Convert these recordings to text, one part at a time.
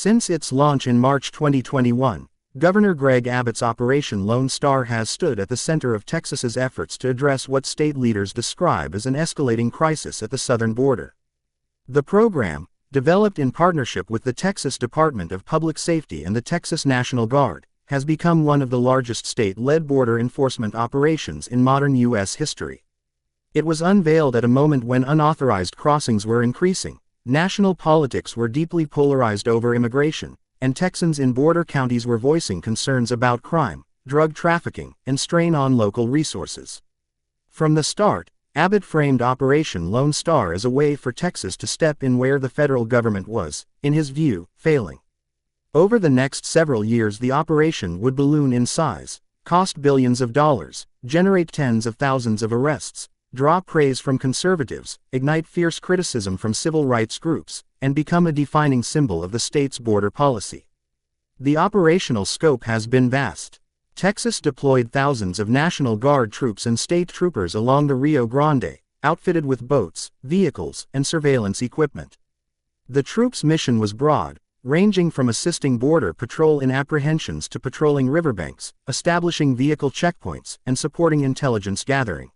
Since its launch in March 2021, Governor Greg Abbott's Operation Lone Star has stood at the center of Texas's efforts to address what state leaders describe as an escalating crisis at the southern border. The program, developed in partnership with the Texas Department of Public Safety and the Texas National Guard, has become one of the largest state-led border enforcement operations in modern U.S. history. It was unveiled at a moment when unauthorized crossings were increasing, national politics were deeply polarized over immigration, and Texans in border counties were voicing concerns about crime, drug trafficking, and strain on local resources. From the start, Abbott framed Operation Lone Star as a way for Texas to step in where the federal government was, in his view, failing. Over the next several years, the operation would balloon in size, cost billions of dollars, generate tens of thousands of arrests, draw praise from conservatives, ignite fierce criticism from civil rights groups, and become a defining symbol of the state's border policy. The operational scope has been vast. Texas deployed thousands of National Guard troops and state troopers along the Rio Grande, outfitted with boats, vehicles, and surveillance equipment. The troops' mission was broad, ranging from assisting Border Patrol in apprehensions to patrolling riverbanks, establishing vehicle checkpoints, and supporting intelligence gathering.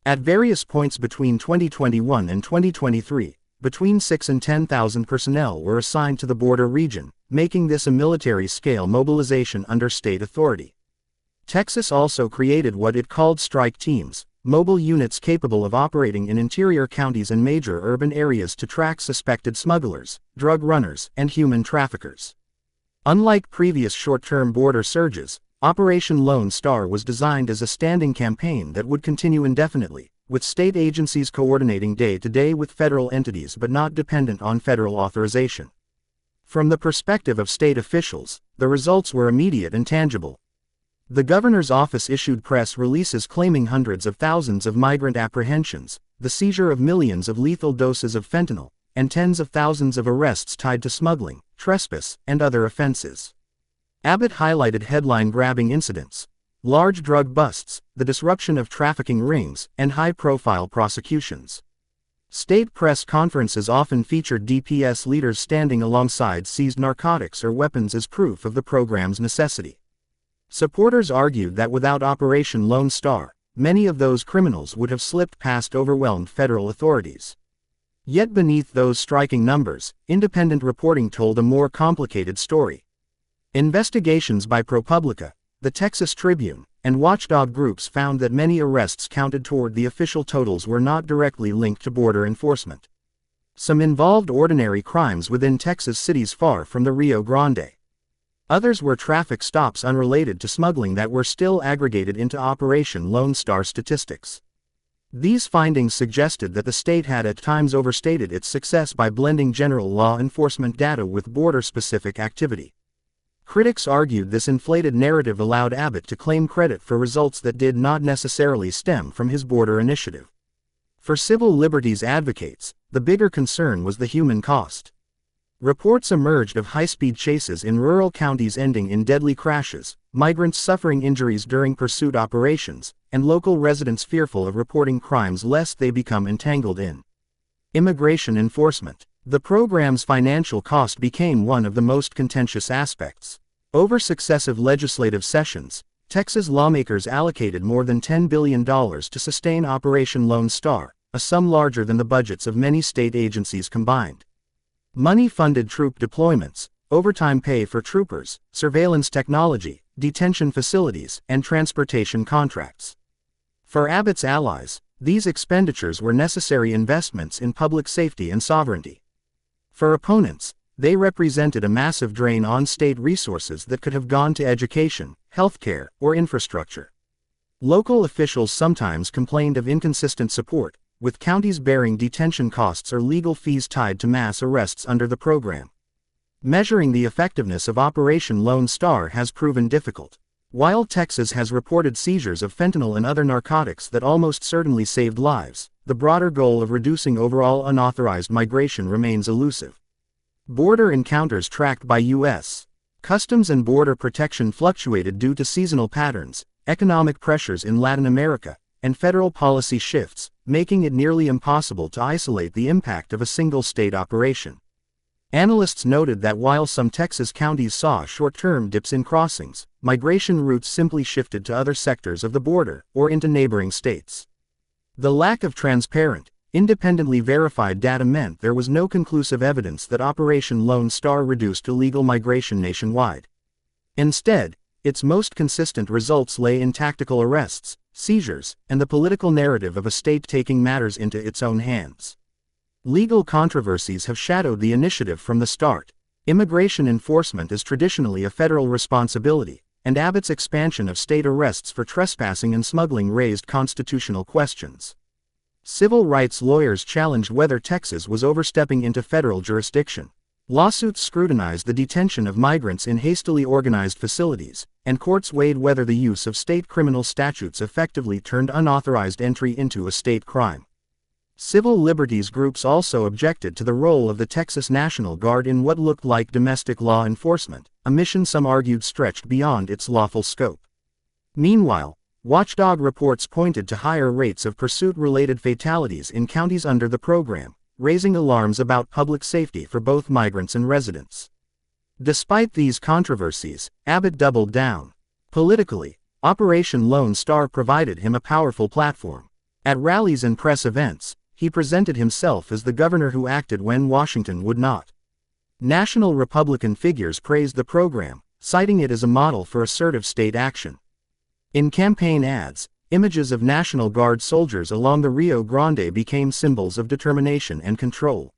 At various points between 2021 and 2023, between 6,000 and 10,000 personnel were assigned to the border region, making this a military-scale mobilization under state authority. Texas also created what it called strike teams, mobile units capable of operating in interior counties and major urban areas to track suspected smugglers, drug runners, and human traffickers. Unlike previous short-term border surges, Operation Lone Star was designed as a standing campaign that would continue indefinitely, with state agencies coordinating day-to-day with federal entities but not dependent on federal authorization. From the perspective of state officials, the results were immediate and tangible. The governor's office issued press releases claiming hundreds of thousands of migrant apprehensions, the seizure of millions of lethal doses of fentanyl, and tens of thousands of arrests tied to smuggling, trespass, and other offenses. Abbott highlighted headline-grabbing incidents, large drug busts, the disruption of trafficking rings, and high-profile prosecutions. State press conferences often featured DPS leaders standing alongside seized narcotics or weapons as proof of the program's necessity. Supporters argued that without Operation Lone Star, many of those criminals would have slipped past overwhelmed federal authorities. Yet beneath those striking numbers, independent reporting told a more complicated story. Investigations by ProPublica, the Texas Tribune, and watchdog groups found that many arrests counted toward the official totals were not directly linked to border enforcement. Some involved ordinary crimes within Texas cities far from the Rio Grande. Others were traffic stops unrelated to smuggling that were still aggregated into Operation Lone Star statistics. These findings suggested that the state had at times overstated its success by blending general law enforcement data with border-specific activity. Critics argued this inflated narrative allowed Abbott to claim credit for results that did not necessarily stem from his border initiative. For civil liberties advocates, the bigger concern was the human cost. Reports emerged of high-speed chases in rural counties ending in deadly crashes, migrants suffering injuries during pursuit operations, and local residents fearful of reporting crimes lest they become entangled in immigration enforcement. The program's financial cost became one of the most contentious aspects. Over successive legislative sessions, Texas lawmakers allocated more than $10 billion to sustain Operation Lone Star, a sum larger than the budgets of many state agencies combined. Money funded troop deployments, overtime pay for troopers, surveillance technology, detention facilities, and transportation contracts. For Abbott's allies, these expenditures were necessary investments in public safety and sovereignty. For opponents, they represented a massive drain on state resources that could have gone to education, healthcare, or infrastructure. Local officials sometimes complained of inconsistent support, with counties bearing detention costs or legal fees tied to mass arrests under the program. Measuring the effectiveness of Operation Lone Star has proven difficult. While Texas has reported seizures of fentanyl and other narcotics that almost certainly saved lives, the broader goal of reducing overall unauthorized migration remains elusive. Border encounters tracked by U.S. Customs and Border Protection fluctuated due to seasonal patterns, economic pressures in Latin America, and federal policy shifts, making it nearly impossible to isolate the impact of a single state operation. Analysts noted that while some Texas counties saw short-term dips in crossings, migration routes simply shifted to other sectors of the border or into neighboring states. The lack of transparent, independently verified data meant there was no conclusive evidence that Operation Lone Star reduced illegal migration nationwide. Instead, its most consistent results lay in tactical arrests, seizures, and the political narrative of a state taking matters into its own hands. Legal controversies have shadowed the initiative from the start. Immigration enforcement is traditionally a federal responsibility, and Abbott's expansion of state arrests for trespassing and smuggling raised constitutional questions. Civil rights lawyers challenged whether Texas was overstepping into federal jurisdiction. Lawsuits scrutinized the detention of migrants in hastily organized facilities, and courts weighed whether the use of state criminal statutes effectively turned unauthorized entry into a state crime. Civil liberties groups also objected to the role of the Texas National Guard in what looked like domestic law enforcement, a mission some argued stretched beyond its lawful scope. Meanwhile, watchdog reports pointed to higher rates of pursuit-related fatalities in counties under the program, raising alarms about public safety for both migrants and residents. Despite these controversies, Abbott doubled down. Politically, Operation Lone Star provided him a powerful platform. At rallies and press events, he presented himself as the governor who acted when Washington would not. National Republican figures praised the program, citing it as a model for assertive state action. In campaign ads, images of National Guard soldiers along the Rio Grande became symbols of determination and control.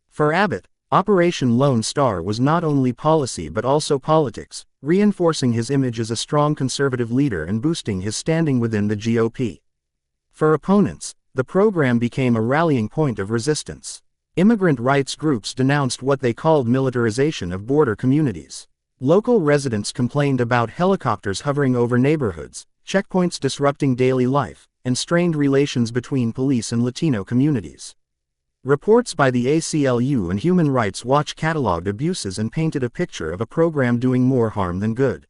For Abbott, Operation Lone Star was not only policy but also politics, reinforcing his image as a strong conservative leader and boosting his standing within the GOP. For opponents, the program became a rallying point of resistance. Immigrant rights groups denounced what they called militarization of border communities. Local residents complained about helicopters hovering over neighborhoods, checkpoints disrupting daily life, and strained relations between police and Latino communities. Reports by the ACLU and Human Rights Watch cataloged abuses and painted a picture of a program doing more harm than good.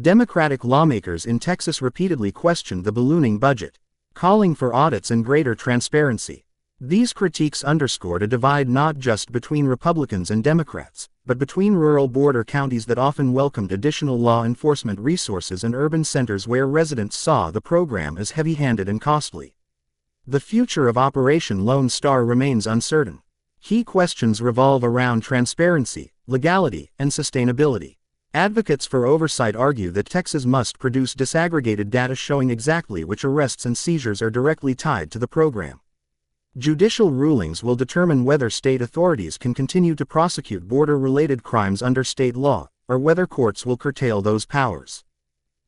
Democratic lawmakers in Texas repeatedly questioned the ballooning budget, calling for audits and greater transparency. These critiques underscored a divide not just between Republicans and Democrats, but between rural border counties that often welcomed additional law enforcement resources and urban centers where residents saw the program as heavy-handed and costly. The future of Operation Lone Star remains uncertain. Key questions revolve around transparency, legality, and sustainability. Advocates for oversight argue that Texas must produce disaggregated data showing exactly which arrests and seizures are directly tied to the program. Judicial rulings will determine whether state authorities can continue to prosecute border-related crimes under state law, or whether courts will curtail those powers.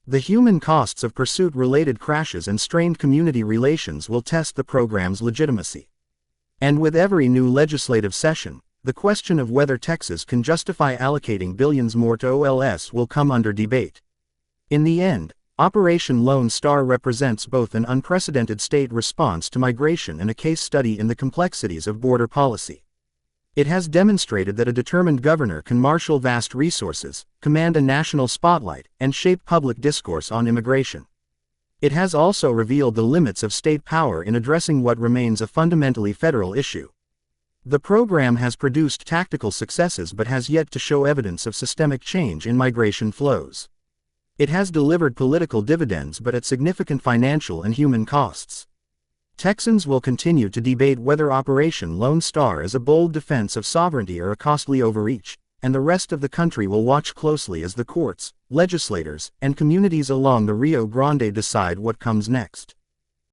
The human costs of pursuit-related crashes and strained community relations will test the program's legitimacy. And with every new legislative session, the question of whether Texas can justify allocating billions more to OLS will come under debate. In the end, Operation Lone Star represents both an unprecedented state response to migration and a case study in the complexities of border policy. It has demonstrated that a determined governor can marshal vast resources, command a national spotlight, and shape public discourse on immigration. It has also revealed the limits of state power in addressing what remains a fundamentally federal issue. The program has produced tactical successes but has yet to show evidence of systemic change in migration flows. It has delivered political dividends but at significant financial and human costs. Texans will continue to debate whether Operation Lone Star is a bold defense of sovereignty or a costly overreach, and the rest of the country will watch closely as the courts, legislators, and communities along the Rio Grande decide what comes next.